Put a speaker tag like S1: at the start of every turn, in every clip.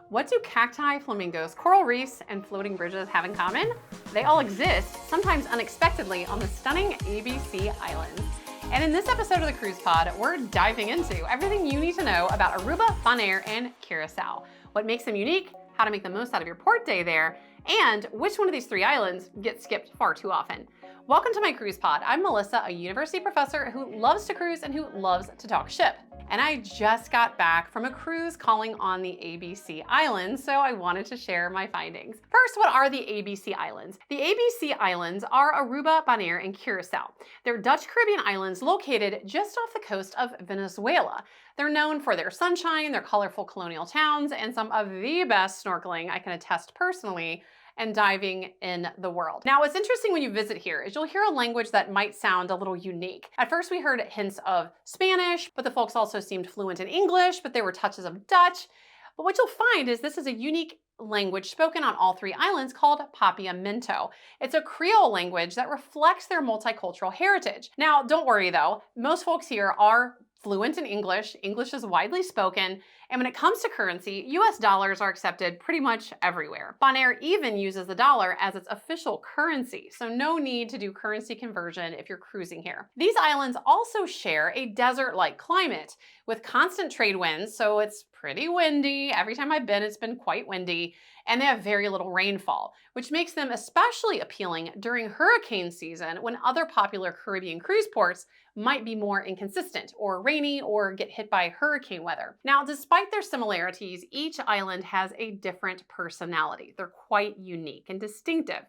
S1: What do cacti, flamingos, coral reefs, and floating bridges have in common? They all exist, sometimes unexpectedly, on the stunning ABC Islands. And in this episode of the Cruise Pod, we're diving into everything you need to know about Aruba, Bonaire, and Curaçao. What makes them unique, how to make the most out of your port day there, and which one of these three islands gets skipped far too often. Welcome to my Cruise Pod. I'm Melissa, a university professor who loves to cruise and who loves to talk ship. And I just got back from a cruise calling on the ABC Islands, so I wanted to share my findings. First, what are the ABC Islands? The ABC Islands are Aruba, Bonaire, and Curaçao. They're Dutch Caribbean islands located just off the coast of Venezuela. They're known for their sunshine, their colorful colonial towns, and some of the best snorkeling I can attest personally and diving in the world. Now, what's interesting when you visit here is you'll hear a language that might sound a little unique. At first, we heard hints of Spanish, but the folks also seemed fluent in English, but there were touches of Dutch. But what you'll find is this is a unique language spoken on all three islands called Papiamento. It's a Creole language that reflects their multicultural heritage. Now, don't worry though, most folks here are fluent in English. English is widely spoken. And when it comes to currency, US dollars are accepted pretty much everywhere. Bonaire even uses the dollar as its official currency, so no need to do currency conversion if you're cruising here. These islands also share a desert-like climate with constant trade winds, so it's pretty windy. Every time I've been, it's been quite windy, and they have very little rainfall, which makes them especially appealing during hurricane season when other popular Caribbean cruise ports might be more inconsistent or rainy or get hit by hurricane weather. Now, despite their similarities, each island has a different personality. They're quite unique and distinctive.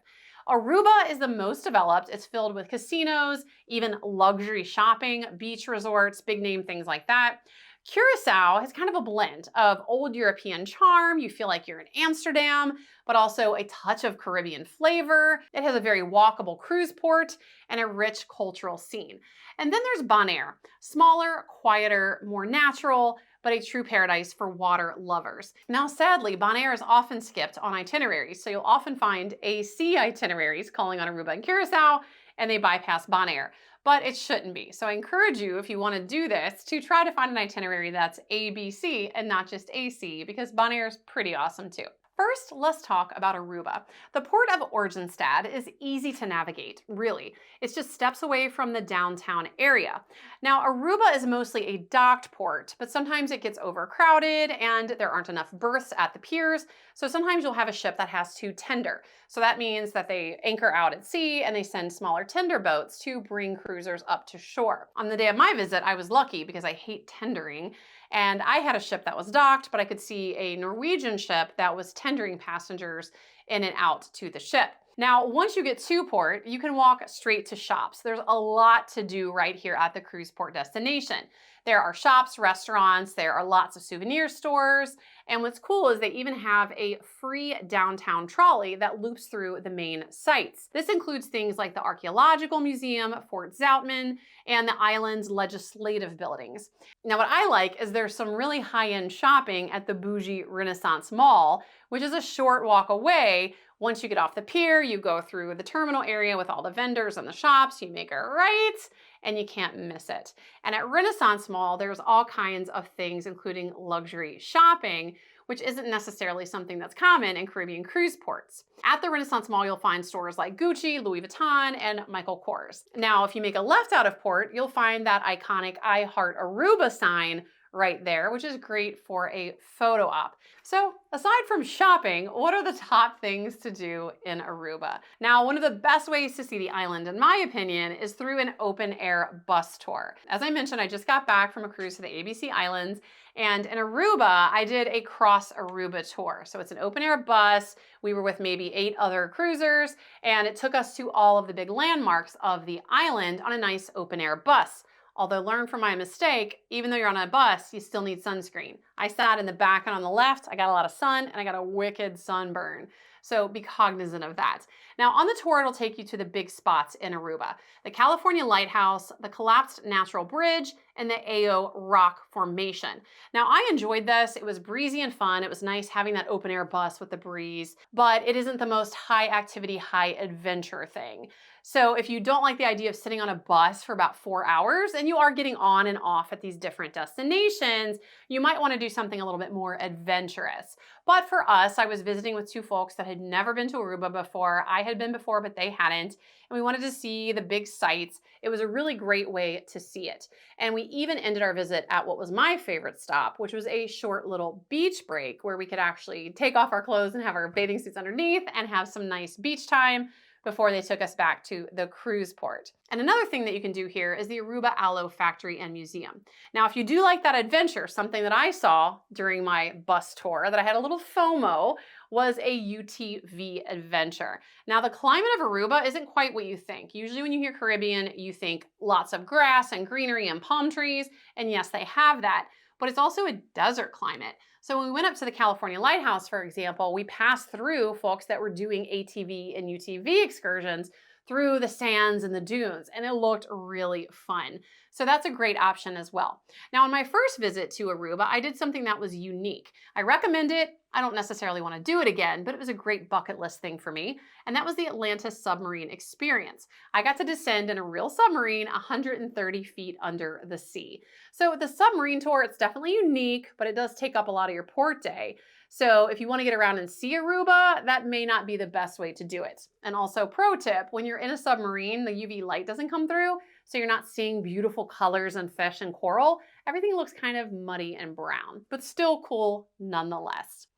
S1: Aruba is the most developed. It's filled with casinos, even luxury shopping, beach resorts, big name things like that. Curaçao has kind of a blend of old European charm. You feel like you're in Amsterdam, but also a touch of Caribbean flavor. It has a very walkable cruise port and a rich cultural scene. And then there's Bonaire, smaller, quieter, more natural, but a true paradise for water lovers. Now, sadly, Bonaire is often skipped on itineraries, so you'll often find AC itineraries calling on Aruba and Curaçao, and they bypass Bonaire. But it shouldn't be. So I encourage you, if you want to do this, to try to find an itinerary that's ABC and not just AC, because Bonaire is pretty awesome too. First, let's talk about Aruba. The port of Oranjestad is easy to navigate, really. It's just steps away from the downtown area. Now, Aruba is mostly a docked port, but sometimes it gets overcrowded and there aren't enough berths at the piers, so sometimes you'll have a ship that has to tender. So that means that they anchor out at sea and they send smaller tender boats to bring cruisers up to shore. On the day of my visit, I was lucky because I hate tendering, and I had a ship that was docked, but I could see a Norwegian ship that was tendering passengers in and out to the ship. Now, once you get to port, you can walk straight to shops. There's a lot to do right here at the cruise port destination. There are shops, restaurants, there are lots of souvenir stores, and what's cool is they even have a free downtown trolley that loops through the main sites. This includes things like the Archaeological Museum, Fort Zoutman, and the island's legislative buildings. Now, what I like is there's some really high-end shopping at the bougie Renaissance Mall, which is a short walk away. Once you get off the pier, you go through the terminal area with all the vendors and the shops, you make a right, and you can't miss it. And at Renaissance Mall, there's all kinds of things, including luxury shopping, which isn't necessarily something that's common in Caribbean cruise ports. At the Renaissance Mall, you'll find stores like Gucci, Louis Vuitton, and Michael Kors. Now, if you make a left out of port, you'll find that iconic I Heart Aruba sign right there, which is great for a photo op. So aside from shopping, what are the top things to do in Aruba? Now, one of the best ways to see the island, in my opinion, is through an open air bus tour. As I mentioned, I just got back from a cruise to the ABC Islands, and in Aruba, I did a cross Aruba tour. So it's an open air bus. We were with maybe 8 other cruisers, and it took us to all of the big landmarks of the island on a nice open air bus. Although learn from my mistake, even though you're on a bus, you still need sunscreen. I sat in the back and on the left, I got a lot of sun and I got a wicked sunburn. So be cognizant of that. Now on the tour, it'll take you to the big spots in Aruba: the California Lighthouse, the collapsed natural bridge, and the Ayo Rock Formation. Now I enjoyed this. It was breezy and fun. It was nice having that open air bus with the breeze, but it isn't the most high activity, high adventure thing. So if you don't like the idea of sitting on a bus for about 4 hours and you are getting on and off at these different destinations, you might want to do something a little bit more adventurous. But for us, I was visiting with two folks that had never been to Aruba before. I had been before, but they hadn't. And we wanted to see the big sights. It was a really great way to see it. And we even ended our visit at what was my favorite stop, which was a short little beach break where we could actually take off our clothes and have our bathing suits underneath and have some nice beach time before they took us back to the cruise port. And another thing that you can do here is the Aruba Aloe Factory and Museum. Now, if you do like that adventure, something that I saw during my bus tour that I had a little FOMO was a UTV adventure. Now, the climate of Aruba isn't quite what you think. Usually when you hear Caribbean, you think lots of grass and greenery and palm trees, and yes, they have that, but it's also a desert climate. So when we went up to the California Lighthouse, for example, we passed through folks that were doing ATV and UTV excursions through the sands and the dunes, and it looked really fun. So that's a great option as well. Now, on my first visit to Aruba, I did something that was unique. I recommend it. I don't necessarily want to do it again, but it was a great bucket list thing for me, and that was the Atlantis submarine experience. I got to descend in a real submarine 130 feet under the sea. So the submarine tour, it's definitely unique, but it does take up a lot of your port day. So if you want to get around and see Aruba, that may not be the best way to do it. And also, pro tip, when you're in a submarine, the UV light doesn't come through, so you're not seeing beautiful colors and fish and coral. Everything looks kind of muddy and brown, but still cool nonetheless.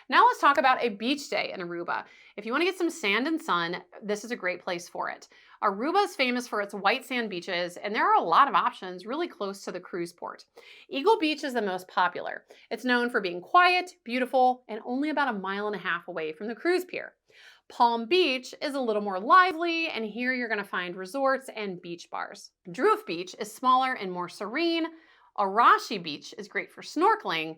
S1: Now let's talk about a beach day in Aruba. If you want to get some sand and sun, this is a great place for it. Aruba is famous for its white sand beaches, and there are a lot of options really close to the cruise port. Eagle Beach is the most popular. It's known for being quiet, beautiful, and only about 1.5 miles away from the cruise pier. Palm Beach is a little more lively, and here you're going to find resorts and beach bars. Druif Beach is smaller and more serene. Arashi Beach is great for snorkeling.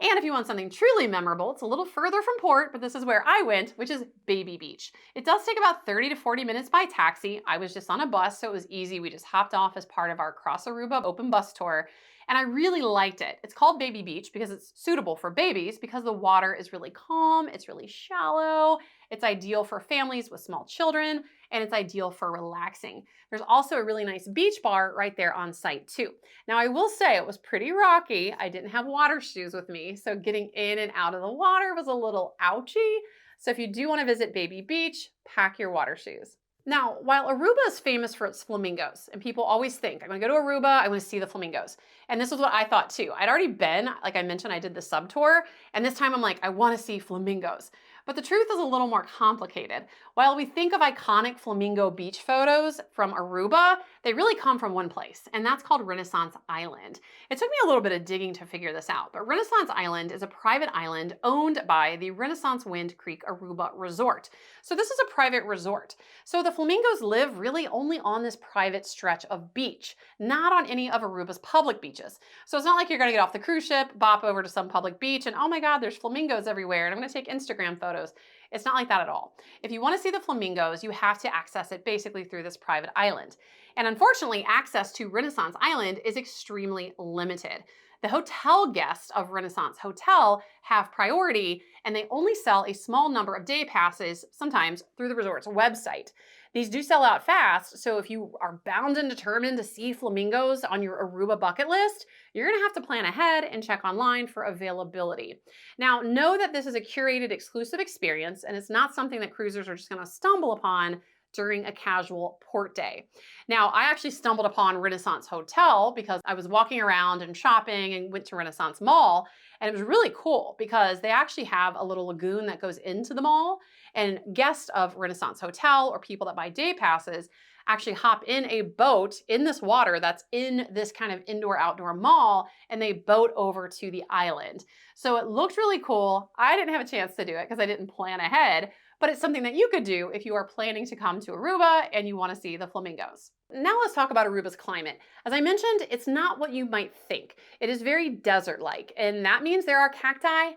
S1: And if you want something truly memorable, it's a little further from port, but this is where I went, which is Baby Beach. It does take about 30 to 40 minutes by taxi. I was just on a bus, so it was easy. We just hopped off as part of our Cross Aruba open bus tour, and I really liked it. It's called Baby Beach because it's suitable for babies because the water is really calm, it's really shallow, it's ideal for families with small children, and it's ideal for relaxing. There's also a really nice beach bar right there on site too. Now I will say it was pretty rocky. I didn't have water shoes with me, so getting in and out of the water was a little ouchy. So if you do want to visit Baby Beach, pack your water shoes. Now, while Aruba is famous for its flamingos, and people always think, I'm gonna go to Aruba, I wanna see the flamingos. And this is what I thought too. I'd already been, like I mentioned, I did the sub tour, and this time I'm like, I wanna see flamingos. But the truth is a little more complicated. While we think of iconic flamingo beach photos from Aruba, they really come from one place, and that's called Renaissance Island. It took me a little bit of digging to figure this out, but Renaissance Island is a private island owned by the Renaissance Wind Creek Aruba Resort. So this is a private resort. So the flamingos live really only on this private stretch of beach, not on any of Aruba's public beaches. So it's not like you're gonna get off the cruise ship, bop over to some public beach, and oh my God, there's flamingos everywhere, and I'm gonna take Instagram photos. It's not like that at all. If you want to see the flamingos, you have to access it basically through this private island. And unfortunately, access to Renaissance Island is extremely limited. The hotel guests of Renaissance Hotel have priority, and they only sell a small number of day passes, sometimes through the resort's website. These do sell out fast, so if you are bound and determined to see flamingos on your Aruba bucket list, you're gonna have to plan ahead and check online for availability. Now, know that this is a curated exclusive experience, and it's not something that cruisers are just gonna stumble upon during a casual port day. Now, I actually stumbled upon Renaissance Hotel because I was walking around and shopping and went to Renaissance Mall, and it was really cool because they actually have a little lagoon that goes into the mall, and guests of Renaissance Hotel or people that buy day passes actually hop in a boat in this water that's in this kind of indoor-outdoor mall, and they boat over to the island. So it looked really cool. I didn't have a chance to do it because I didn't plan ahead, but it's something that you could do if you are planning to come to Aruba and you want to see the flamingos. Now let's talk about Aruba's climate. As I mentioned, it's not what you might think. It is very desert-like, and that means there are cacti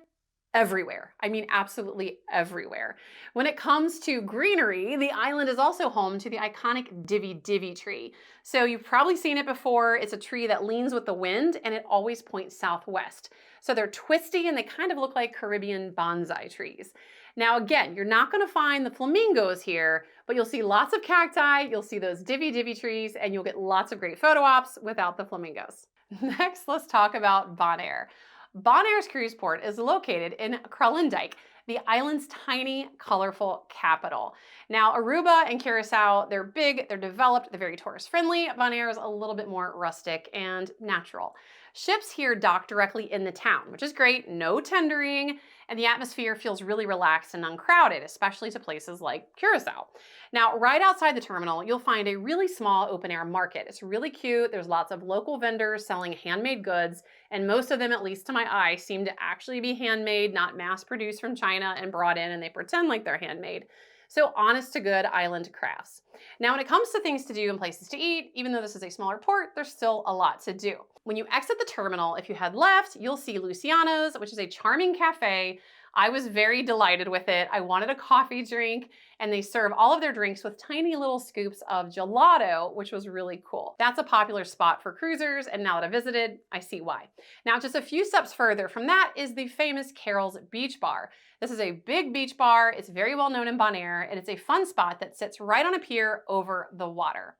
S1: everywhere. I mean, absolutely everywhere. When it comes to greenery, the island is also home to the iconic Divi tree. So you've probably seen it before. It's a tree that leans with the wind and it always points southwest. So they're twisty and they kind of look like Caribbean bonsai trees. Now, again, you're not going to find the flamingos here, but you'll see lots of cacti, you'll see those Divi trees, and you'll get lots of great photo ops without the flamingos. Next, let's talk about Bonaire. Bonaire's cruise port is located in Kralendijk, the island's tiny, colorful capital. Now, Aruba and Curaçao, they're big, they're developed, they're very tourist friendly. Bonaire is a little bit more rustic and natural. Ships here dock directly in the town, which is great, no tendering, and the atmosphere feels really relaxed and uncrowded, especially to places like Curaçao. Now, right outside the terminal, you'll find a really small open air market. It's really cute. There's lots of local vendors selling handmade goods, and most of them, at least to my eye, seem to actually be handmade, not mass produced from China and brought in, and they pretend like they're handmade. So honest to good island crafts. Now, when it comes to things to do and places to eat, even though this is a smaller port, there's still a lot to do. When you exit the terminal, if you head left, you'll see Luciano's, which is a charming cafe. I was very delighted with it. I wanted a coffee drink, and they serve all of their drinks with tiny little scoops of gelato, which was really cool. That's a popular spot for cruisers, and now that I visited, I see why. Now, just a few steps further from that is the famous Carol's Beach Bar. This is a big beach bar. It's very well known in Bonaire, and it's a fun spot that sits right on a pier over the water.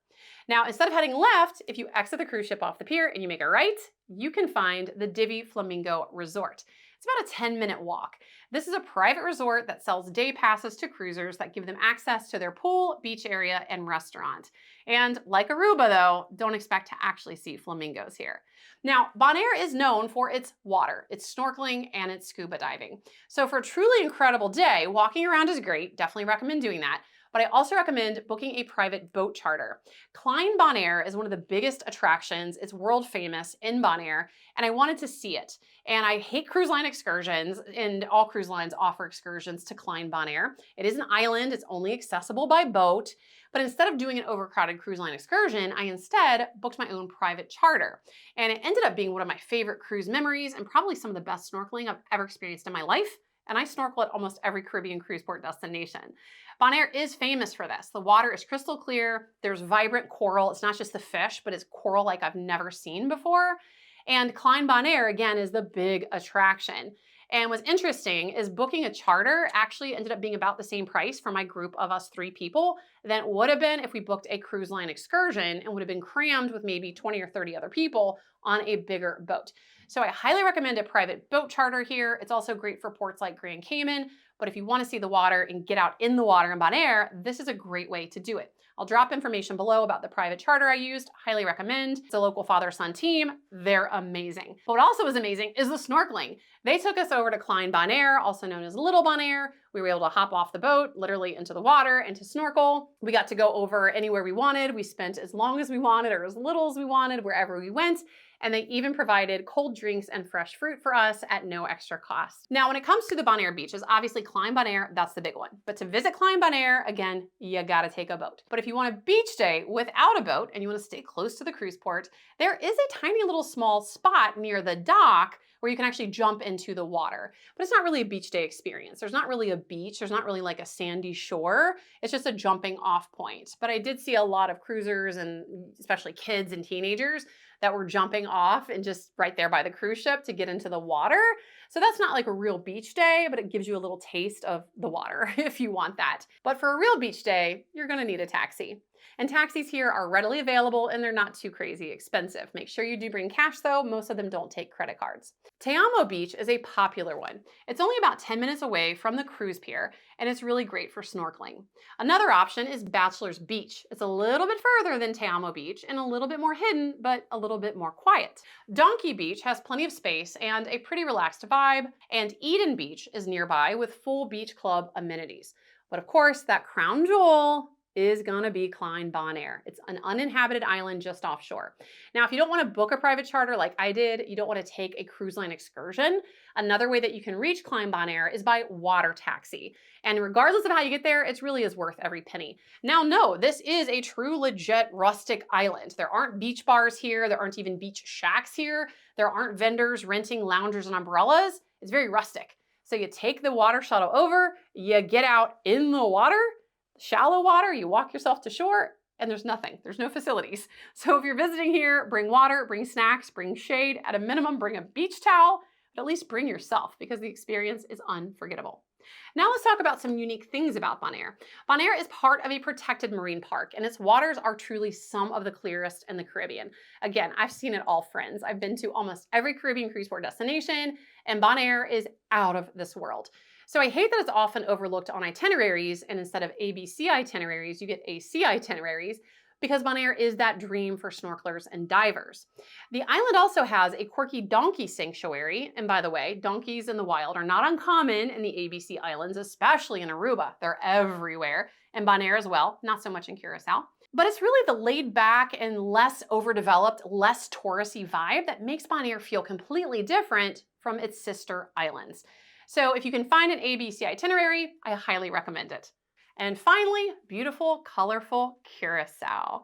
S1: Now, instead of heading left, if you exit the cruise ship off the pier and you make a right, you can find the Divi Flamingo Resort. It's about a 10-minute walk. This is a private resort that sells day passes to cruisers that give them access to their pool, beach area, and restaurant. And like Aruba though, don't expect to actually see flamingos here. Now, Bonaire is known for its water, its snorkeling, and its scuba diving. So for a truly incredible day, walking around is great, definitely recommend doing that. But I also recommend booking a private boat charter. Klein Bonaire is one of the biggest attractions. It's world famous in Bonaire, and I wanted to see it. And I hate cruise line excursions, and all cruise lines offer excursions to Klein Bonaire. It is an island, it's only accessible by boat, but instead of doing an overcrowded cruise line excursion, I instead booked my own private charter. And it ended up being one of my favorite cruise memories and probably some of the best snorkeling I've ever experienced in my life. And I snorkel at almost every Caribbean cruise port destination. Bonaire is famous for this. The water is crystal clear, there's vibrant coral. It's not just the fish, but it's coral like I've never seen before. And Klein Bonaire, again, is the big attraction. And what's interesting is booking a charter actually ended up being about the same price for my group of us 3 people than it would have been if we booked a cruise line excursion and would have been crammed with maybe 20 or 30 other people on a bigger boat. So I highly recommend a private boat charter here. It's also great for ports like Grand Cayman, but if you want to see the water and get out in the water in Bonaire, this is a great way to do it. I'll drop information below about the private charter I used. Highly recommend. It's a local father-son team. They're amazing. But what also was amazing is the snorkeling. They took us over to Klein Bonaire, also known as Little Bonaire. We were able to hop off the boat, literally into the water, and to snorkel. We got to go over anywhere we wanted. We spent as long as we wanted or as little as we wanted wherever we went. And they even provided cold drinks and fresh fruit for us at no extra cost. Now, when it comes to the Bonaire beaches, obviously Klein Bonaire, that's the big one. But to visit Klein Bonaire, again, you gotta take a boat. But if you want a beach day without a boat and you wanna stay close to the cruise port, there is a tiny little small spot near the dock where you can actually jump into the water. But it's not really a beach day experience. There's not really a beach. There's not really like a sandy shore. It's just a jumping off point. But I did see a lot of cruisers and especially kids and teenagers that were jumping off and just right there by the cruise ship to get into the water. So that's not like a real beach day, but it gives you a little taste of the water if you want that. But for a real beach day, you're gonna need a taxi. And taxis here are readily available and they're not too crazy expensive. Make sure you do bring cash though, most of them don't take credit cards. Te Amo Beach is a popular one. It's only about 10 minutes away from the cruise pier and it's really great for snorkeling. Another option is Bachelor's Beach. It's a little bit further than Te Amo Beach and a little bit more hidden, but a little bit more quiet. Donkey Beach has plenty of space and a pretty relaxed vibe, and Eden Beach is nearby with full beach club amenities. But of course, that crown jewel is gonna be Klein Bonaire. It's an uninhabited island just offshore. Now, if you don't wanna book a private charter like I did, you don't wanna take a cruise line excursion, another way that you can reach Klein Bonaire is by water taxi. And regardless of how you get there, it really is worth every penny. Now, no, this is a true legit rustic island. There aren't beach bars here. There aren't even beach shacks here. There aren't vendors renting loungers and umbrellas. It's very rustic. So you take the water shuttle over, you get out in the water, shallow water, you walk yourself to shore, and there's nothing. There's no facilities. So if you're visiting here, bring water, bring snacks, bring shade. At a minimum, bring a beach towel, but at least bring yourself because the experience is unforgettable. Now let's talk about some unique things about Bonaire. Bonaire is part of a protected marine park, and its waters are truly some of the clearest in the Caribbean. Again, I've seen it all, friends. I've been to almost every Caribbean cruise port destination, and Bonaire is out of this world. So I hate that it's often overlooked on itineraries, and instead of ABC itineraries, you get AC itineraries, because Bonaire is that dream for snorkelers and divers. The island also has a quirky donkey sanctuary, and by the way, donkeys in the wild are not uncommon in the ABC islands, especially in Aruba. They're everywhere, and Bonaire as well, not so much in Curaçao. But it's really the laid back and less overdeveloped, less touristy vibe that makes Bonaire feel completely different from its sister islands. So if you can find an ABC itinerary, I highly recommend it. And finally, beautiful, colorful Curaçao.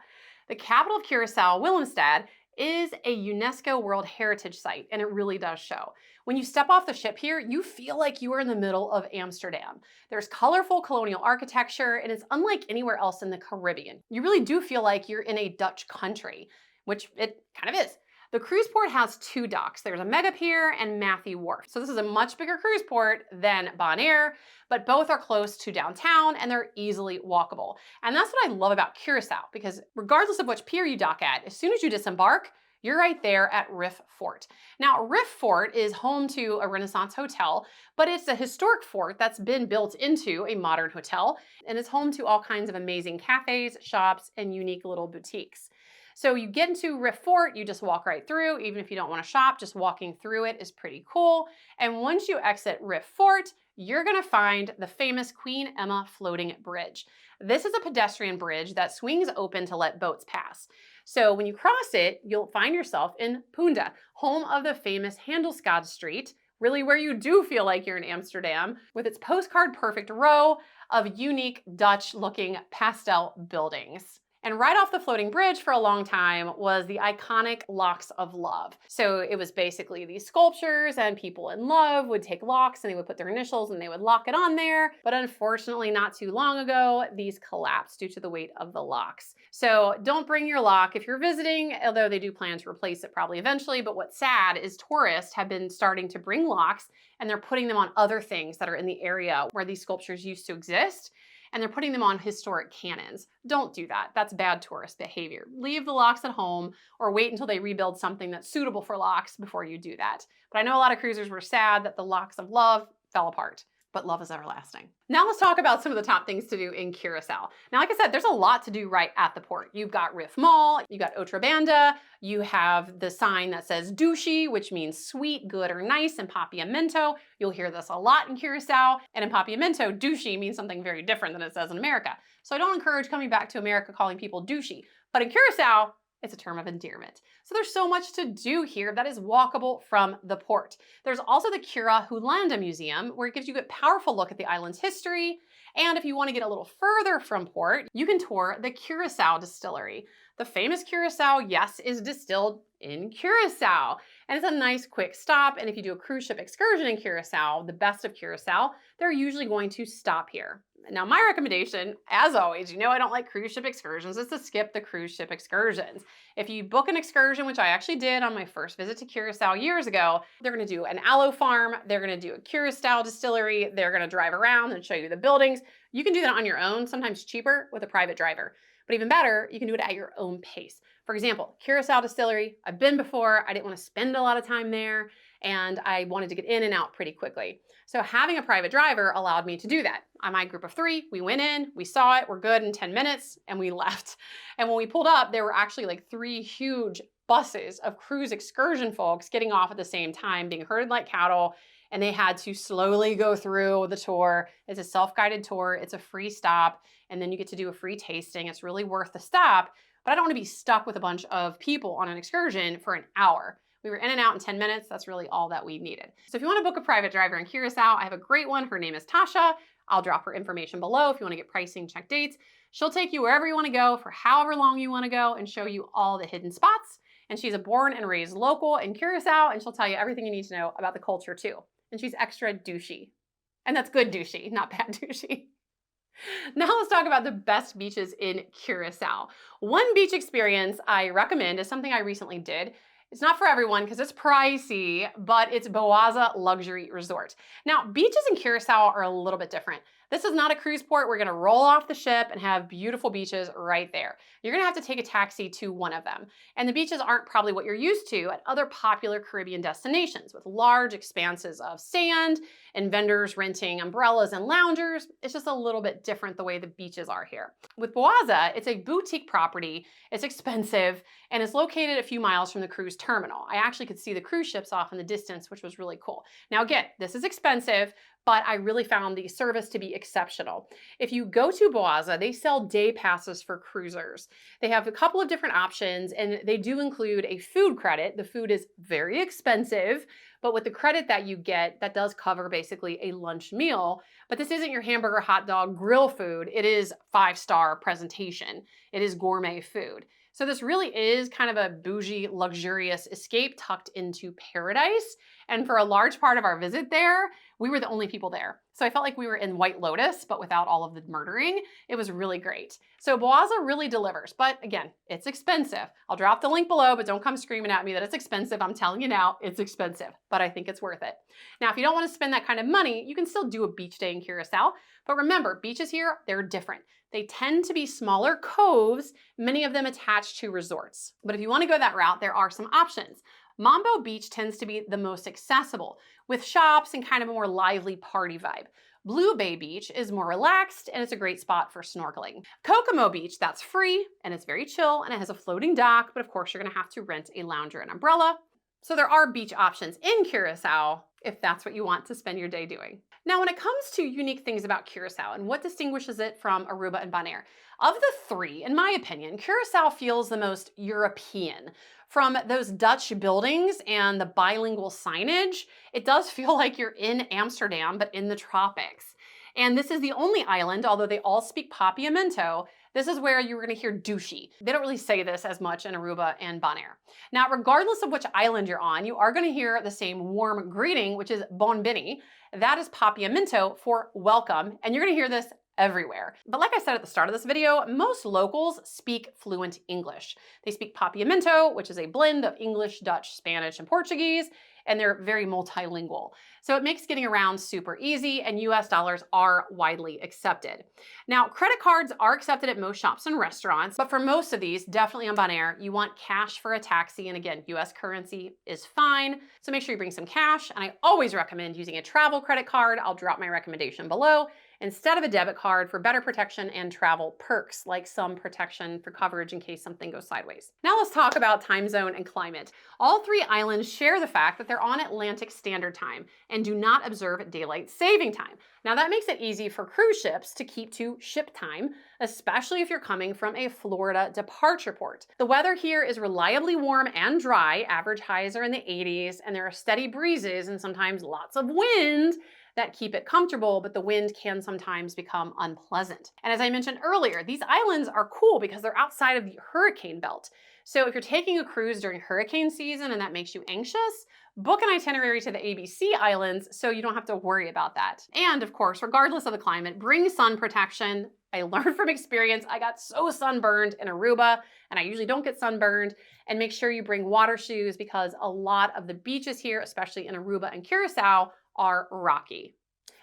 S1: The capital of Curaçao, Willemstad, is a UNESCO World Heritage Site, and it really does show. When you step off the ship here, you feel like you are in the middle of Amsterdam. There's colorful colonial architecture, and it's unlike anywhere else in the Caribbean. You really do feel like you're in a Dutch country, which it kind of is. The cruise port has two docks. There's a mega pier and Matthew Wharf. So this is a much bigger cruise port than Bonaire, but both are close to downtown and they're easily walkable. And that's what I love about Curaçao, because regardless of which pier you dock at, as soon as you disembark, you're right there at Riff Fort. Now, Riff Fort is home to a Renaissance hotel, but it's a historic fort that's been built into a modern hotel, and it's home to all kinds of amazing cafes, shops, and unique little boutiques. So you get into Riff Fort, you just walk right through. Even if you don't want to shop, just walking through it is pretty cool. And once you exit Riff Fort, you're gonna find the famous Queen Emma floating bridge. This is a pedestrian bridge that swings open to let boats pass. So when you cross it, you'll find yourself in Punda, home of the famous Handelsgade Street, really where you do feel like you're in Amsterdam, with its postcard perfect row of unique Dutch looking pastel buildings. And right off the floating bridge for a long time was the iconic Locks of Love. So it was basically these sculptures, and people in love would take locks and they would put their initials and they would lock it on there. But unfortunately, not too long ago, these collapsed due to the weight of the locks. So don't bring your lock if you're visiting, although they do plan to replace it probably eventually. But what's sad is tourists have been starting to bring locks and they're putting them on other things that are in the area where these sculptures used to exist. And they're putting them on historic cannons. Don't do that. That's bad tourist behavior. Leave the locks at home or wait until they rebuild something that's suitable for locks before you do that. But I know a lot of cruisers were sad that the Locks of Love fell apart. But love is everlasting. Now let's talk about some of the top things to do in Curaçao. Now, like I said, there's a lot to do right at the port. You've got Riff Mall, you got Outra Banda, you have the sign that says douche, which means sweet, good, or nice in Papiamento. You'll hear this a lot in Curaçao. And in Papiamento, douche means something very different than it says in America. So I don't encourage coming back to America calling people douchey. But in Curaçao, it's a term of endearment. So there's so much to do here that is walkable from the port. There's also the Cura Hollanda Museum, where it gives you a powerful look at the island's history. And if you want to get a little further from port, you can tour the Curaçao Distillery. The famous Curaçao, yes, is distilled in Curaçao. And it's a nice quick stop. And if you do a cruise ship excursion in Curaçao, the best of Curaçao, they're usually going to stop here. Now, my recommendation, as always, you know I don't like cruise ship excursions, is to skip the cruise ship excursions. If you book an excursion, which I actually did on my first visit to Curaçao years ago, they're gonna do an aloe farm, they're gonna do a Curaçao distillery, they're gonna drive around and show you the buildings. You can do that on your own, sometimes cheaper with a private driver. But even better, you can do it at your own pace. For example, Curaçao Distillery, I've been before, I didn't want to spend a lot of time there, and I wanted to get in and out pretty quickly. So having a private driver allowed me to do that. On my group of 3, we went in, we saw it, we're good in 10 minutes, and we left. And when we pulled up, there were actually like 3 huge buses of cruise excursion folks getting off at the same time, being herded like cattle, and they had to slowly go through the tour. It's a self-guided tour, it's a free stop, and then you get to do a free tasting. It's really worth the stop, but I don't want to be stuck with a bunch of people on an excursion for an hour. We were in and out in 10 minutes. That's really all that we needed. So if you want to book a private driver in Curaçao, I have a great one. Her name is Tasha. I'll drop her information below if you want to get pricing, check dates. She'll take you wherever you want to go for however long you want to go and show you all the hidden spots. And she's a born and raised local in Curaçao, and she'll tell you everything you need to know about the culture too. and she's extra douchey. And that's good douchey, not bad douchey. Now let's talk about the best beaches in Curaçao. One beach experience I recommend is something I recently did. It's not for everyone because it's pricey, but it's Boaza Luxury Resort. Now, beaches in Curaçao are a little bit different. This is not a cruise port. We're gonna roll off the ship and have beautiful beaches right there. You're gonna have to take a taxi to one of them. And the beaches aren't probably what you're used to at other popular Caribbean destinations with large expanses of sand and vendors renting umbrellas and loungers. It's just a little bit different the way the beaches are here. With Boaza, it's a boutique property, it's expensive, and it's located a few miles from the cruise terminal. I actually could see the cruise ships off in the distance, which was really cool. Now again, this is expensive, but I really found the service to be exceptional. If you go to Boaza, they sell day passes for cruisers. They have a couple of different options, and they do include a food credit. The food is very expensive, but with the credit that you get, that does cover basically a lunch meal. But this isn't your hamburger, hot dog, grill food. It is 5-star presentation. It is gourmet food. So this really is kind of a bougie, luxurious escape tucked into paradise. And for a large part of our visit there, we were the only people there. So I felt like we were in White Lotus, but without all of the murdering. It was really great. So Boaza really delivers, but again, it's expensive. I'll drop the link below, but don't come screaming at me that it's expensive. I'm telling you now, it's expensive, but I think it's worth it. Now, if you don't want to spend that kind of money, you can still do a beach day in Curaçao, but remember, beaches here, they're different. They tend to be smaller coves, many of them attached to resorts. But if you want to go that route, there are some options. Mambo Beach tends to be the most accessible, with shops and kind of a more lively party vibe. Blue Bay Beach is more relaxed, and it's a great spot for snorkeling. Kokomo Beach, that's free, and it's very chill, and it has a floating dock, but of course you're gonna have to rent a lounger and umbrella. So there are beach options in Curaçao if that's what you want to spend your day doing. Now, when it comes to unique things about Curaçao and what distinguishes it from Aruba and Bonaire, of the three, in my opinion, Curaçao feels the most European. From those Dutch buildings and the bilingual signage, it does feel like you're in Amsterdam, but in the tropics. And this is the only island, although they all speak Papiamento, this is where you're gonna hear douchey. They don't really say this as much in Aruba and Bonaire. Now, regardless of which island you're on, you are gonna hear the same warm greeting, which is bon bini. That is Papiamento for welcome, and you're gonna hear this everywhere. But like I said at the start of this video, most locals speak fluent English. They speak Papiamento, which is a blend of English, Dutch, Spanish, and Portuguese, and they're very multilingual. So it makes getting around super easy, and US dollars are widely accepted. Now, credit cards are accepted at most shops and restaurants, but for most of these, definitely on Bonaire, you want cash for a taxi, and again, US currency is fine, so make sure you bring some cash, and I always recommend using a travel credit card. I'll drop my recommendation below, instead of a debit card for better protection and travel perks, like some protection for coverage in case something goes sideways. Now let's talk about time zone and climate. All three islands share the fact that they're on Atlantic Standard Time and do not observe daylight saving time. Now that makes it easy for cruise ships to keep to ship time, especially if you're coming from a Florida departure port. The weather here is reliably warm and dry. Average highs are in the 80s, and there are steady breezes and sometimes lots of wind that keep it comfortable, but the wind can sometimes become unpleasant. And as I mentioned earlier, these islands are cool because they're outside of the hurricane belt. So if you're taking a cruise during hurricane season and that makes you anxious, book an itinerary to the ABC Islands so you don't have to worry about that. And of course, regardless of the climate, bring sun protection. I learned from experience, I got so sunburned in Aruba, and I usually don't get sunburned. And make sure you bring water shoes because a lot of the beaches here, especially in Aruba and Curaçao, are rocky.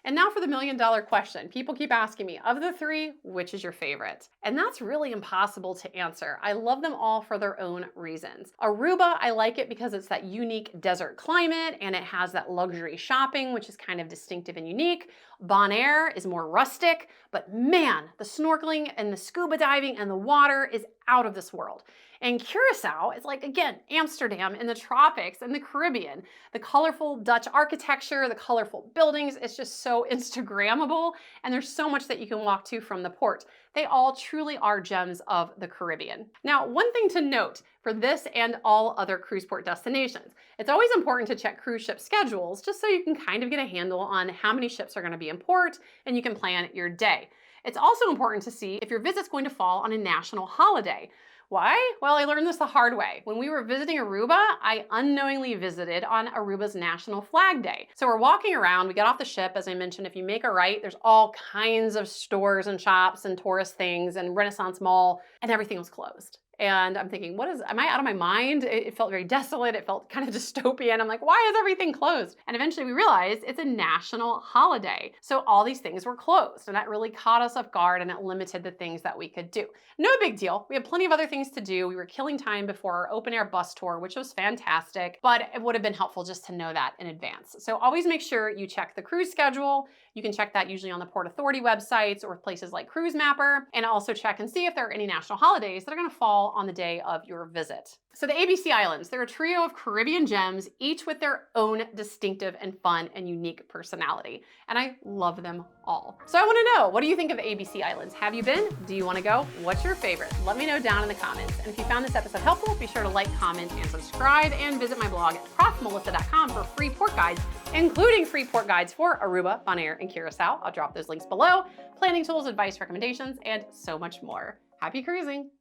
S1: And now for the million-dollar question. People keep asking me, of the three, which is your favorite? And that's really impossible to answer. I love them all for their own reasons. Aruba, I like it because it's that unique desert climate and it has that luxury shopping, which is kind of distinctive and unique. Bonaire is more rustic, but man, the snorkeling and the scuba diving and the water is out of this world. And Curaçao is like, again, Amsterdam in the tropics and the Caribbean. The colorful Dutch architecture, the colorful buildings, it's just so Instagrammable, and there's so much that you can walk to from the port. They all truly are gems of the Caribbean. Now, one thing to note for this and all other cruise port destinations, it's always important to check cruise ship schedules just so you can kind of get a handle on how many ships are going to be in port and you can plan your day. It's also important to see if your visit's going to fall on a national holiday. Why? Well, I learned this the hard way. When we were visiting Aruba, I unknowingly visited on Aruba's National Flag Day. So we're walking around, we get off the ship, as I mentioned, if you make a right, there's all kinds of stores and shops and tourist things and Renaissance Mall, and everything was closed. And I'm thinking, am I out of my mind? It felt very desolate. It felt kind of dystopian. I'm like, why is everything closed? And eventually we realized it's a national holiday. So all these things were closed, and that really caught us off guard, and it limited the things that we could do. No big deal. We had plenty of other things to do. We were killing time before our open air bus tour, which was fantastic, but it would have been helpful just to know that in advance. So always make sure you check the cruise schedule. You can check that usually on the Port Authority websites or places like Cruise Mapper, and also check and see if there are any national holidays that are going to fall on the day of your visit. So the ABC Islands, they're a trio of Caribbean gems, each with their own distinctive and fun and unique personality. And I love them all. So I want to know, what do you think of the ABC Islands? Have you been? Do you want to go? What's your favorite? Let me know down in the comments. And if you found this episode helpful, be sure to like, comment, and subscribe, and visit my blog at profmelissa.com for free port guides, including free port guides for Aruba, Bonaire, and Curaçao. I'll drop those links below, planning tools, advice, recommendations, and so much more. Happy cruising!